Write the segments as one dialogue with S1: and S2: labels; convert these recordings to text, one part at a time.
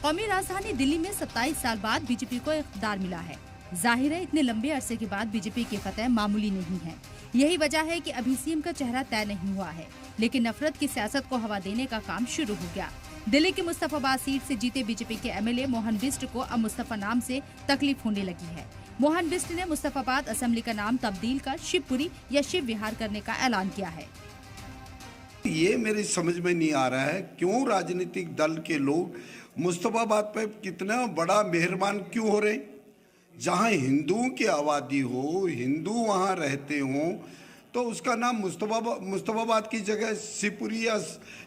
S1: कौमी राजधानी दिल्ली में 27 साल बाद बीजेपी को इख्तियार मिला है। जाहिर है इतने लंबे अरसे के बाद बीजेपी की फतह मामूली नहीं है। यही वजह है कि अभी सीएम का चेहरा तय नहीं हुआ है, लेकिन नफरत की सियासत को हवा देने का काम शुरू हो गया। दिल्ली की मुस्तफाबाद सीट से जीते बीजेपी के एमएलए मोहन बिष्ट को अब मुस्तफा नाम से तकलीफ होने लगी है। मोहन बिष्ट ने मुस्तफाबाद असेंबली का नाम तब्दील कर शिवपुरी या शिव विहार करने का ऐलान किया है।
S2: ये मेरी समझ में नहीं आ रहा है क्यों राजनीतिक दल के लोग मुस्तफाबाद पे कितना बड़ा मेहरबान क्यों हो रहे। जहाँ हिंदुओं की आबादी हो, हिंदू वहाँ रहते हों, तो उसका नाम मुस्तफाबाद की जगह शिवपुरी या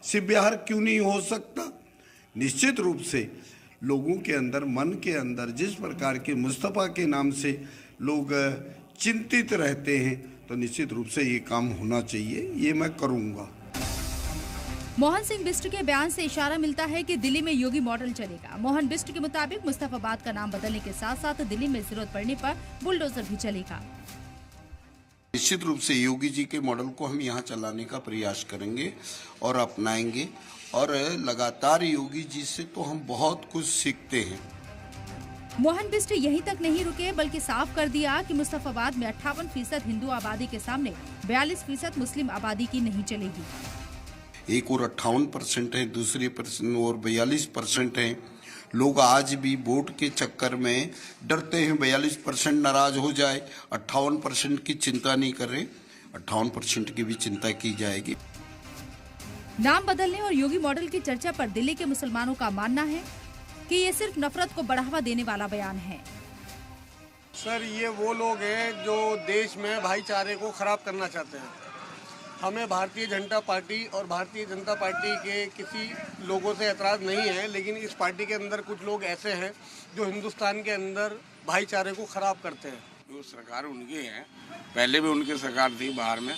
S2: शिव विहार क्यों नहीं हो सकता। निश्चित रूप से लोगों के अंदर, मन के अंदर जिस प्रकार के मुस्तफा के नाम से लोग चिंतित रहते हैं, तो निश्चित रूप से ये काम होना चाहिए, ये मैं करूँगा।
S1: मोहन सिंह बिष्ट के बयान से इशारा मिलता है कि दिल्ली में योगी मॉडल चलेगा। मोहन बिष्ट के मुताबिक मुस्तफाबाद का नाम बदलने के साथ साथ दिल्ली में जरूरत पड़ने पर बुलडोजर भी चलेगा।
S2: निश्चित रूप से योगी जी के मॉडल को हम यहाँ चलाने का प्रयास करेंगे और अपनाएंगे, और लगातार योगी जी से तो हम बहुत कुछ सीखते हैं।
S1: मोहन बिष्ट यहीं तक नहीं रुके, बल्कि साफ कर दिया कि मुस्तफाबाद में 58% हिंदू आबादी के सामने 42% मुस्लिम आबादी की नहीं चलेगी।
S2: एक और 58% है, दूसरी और 42% है। लोग आज भी वोट के चक्कर में डरते हैं 42% नाराज हो जाए। 58% की चिंता नहीं कर रहे, 58% की भी चिंता की जाएगी।
S1: नाम बदलने और योगी मॉडल की चर्चा पर दिल्ली के मुसलमानों का मानना है कि ये सिर्फ नफरत को बढ़ावा देने वाला बयान है।
S3: सर, ये वो लोग हैं जो देश में भाईचारे को खराब करना चाहते हैं। हमें भारतीय जनता पार्टी और भारतीय जनता पार्टी के किसी लोगों से एतराज़ नहीं है, लेकिन इस पार्टी के अंदर कुछ लोग ऐसे हैं जो हिंदुस्तान के अंदर भाईचारे को ख़राब करते हैं।
S4: जो सरकार उनकी है, पहले भी उनकी सरकार थी बाहर में,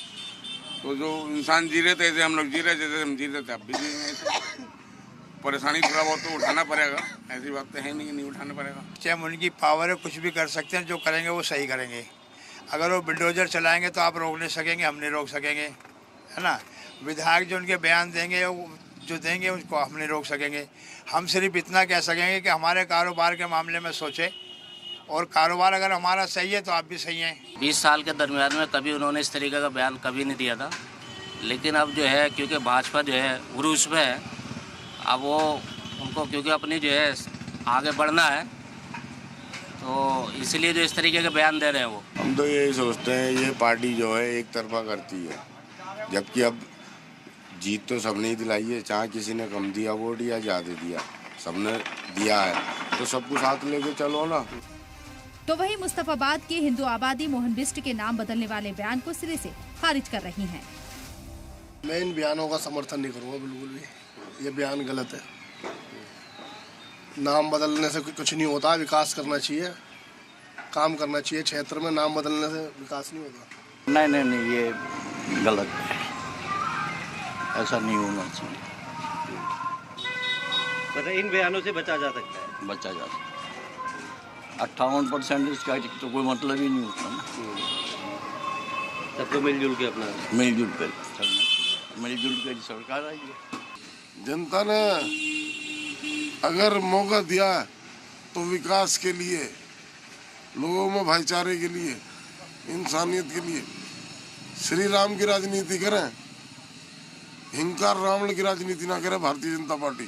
S4: तो जो इंसान जी रहे थे ऐसे हम लोग जी रहे, जैसे हम जी रहे थे अब भी जी रहे। परेशानी थोड़ा बहुत तो उठाना पड़ेगा, ऐसी बात तो है नहीं उठाना पड़ेगा।
S5: चाहे उनकी पावर है, कुछ भी कर सकते हैं, जो करेंगे वो सही करेंगे। अगर वो बुलडोजर चलाएंगे तो आप रोक नहीं सकेंगे, हम नहीं रोक सकेंगे, है ना। विधायक जो उनके बयान देंगे, जो देंगे उसको हम नहीं रोक सकेंगे। हम सिर्फ इतना कह सकेंगे कि हमारे कारोबार के मामले में सोचें, और कारोबार अगर हमारा सही है तो आप भी सही हैं।
S6: 20 साल के दरमियान में कभी उन्होंने इस तरीके का बयान कभी नहीं दिया था, लेकिन अब जो है क्योंकि भाजपा जो है उरूज पे है, अब वो उनको क्योंकि अपनी जो है आगे बढ़ना है, तो इसलिए जो इस तरीके के बयान दे रहे हैं वो।
S4: हम तो यही सोचते हैं ये पार्टी जो है एक तरफा करती है, जबकि अब जीत तो सबने ही दिलाई है, चाहे किसी ने कम दिया वोट या ज़्यादा दिया, सबने दिया है, तो सबको साथ लेके चलो ना।
S1: तो वही मुस्तफाबाद की हिंदू आबादी मोहन बिष्ट के नाम बदलने वाले बयान को सिरे से खारिज कर रही है।
S3: मैं इन बयानों का समर्थन नहीं करूँगा, बिल्कुल भी। ये बयान गलत है। नाम बदलने से कुछ नहीं होता, विकास करना चाहिए, काम करना चाहिए क्षेत्र में। नाम बदलने से विकास नहीं होता।
S7: नहीं, ये गलत है, ऐसा नहीं होना चाहिए।
S8: मतलब इन बयानों से बचा जा सकता है?
S7: बचा जा सकता है। 58% इसका तो कोई मतलब ही नहीं होता ना।
S8: सबको मिलजुल के अपना
S7: मिलजुल के सरकार आई है।
S9: जनता ने अगर मौका दिया तो विकास के लिए, लोगों में भाईचारे के लिए, इंसानियत के लिए श्री राम की राजनीति करें, हिंकार रावण की राजनीति ना करे भारतीय जनता पार्टी।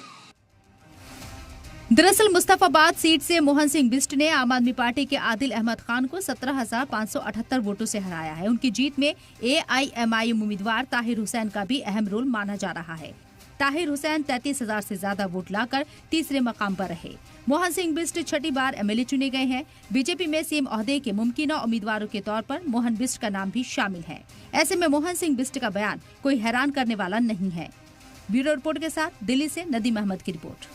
S1: दरअसल मुस्तफाबाद सीट से मोहन सिंह बिष्ट ने आम आदमी पार्टी के आदिल अहमद खान को 17,578 वोटों से हराया है। उनकी जीत में AIMIM उम्मीदवार ताहिर हुसैन का भी अहम रोल माना जा रहा है। ताहिर हुसैन 33,000 से ज्यादा वोट लाकर तीसरे मकाम पर रहे। मोहन सिंह बिष्ट छठी बार MLA चुने गए हैं। बीजेपी में सीएम ओहदे के मुमकिन उम्मीदवारों के तौर पर मोहन बिष्ट का नाम भी शामिल है। ऐसे में मोहन सिंह बिष्ट का बयान कोई हैरान करने वाला नहीं है। ब्यूरो रिपोर्ट के साथ दिल्ली से नदीम अहमद की रिपोर्ट।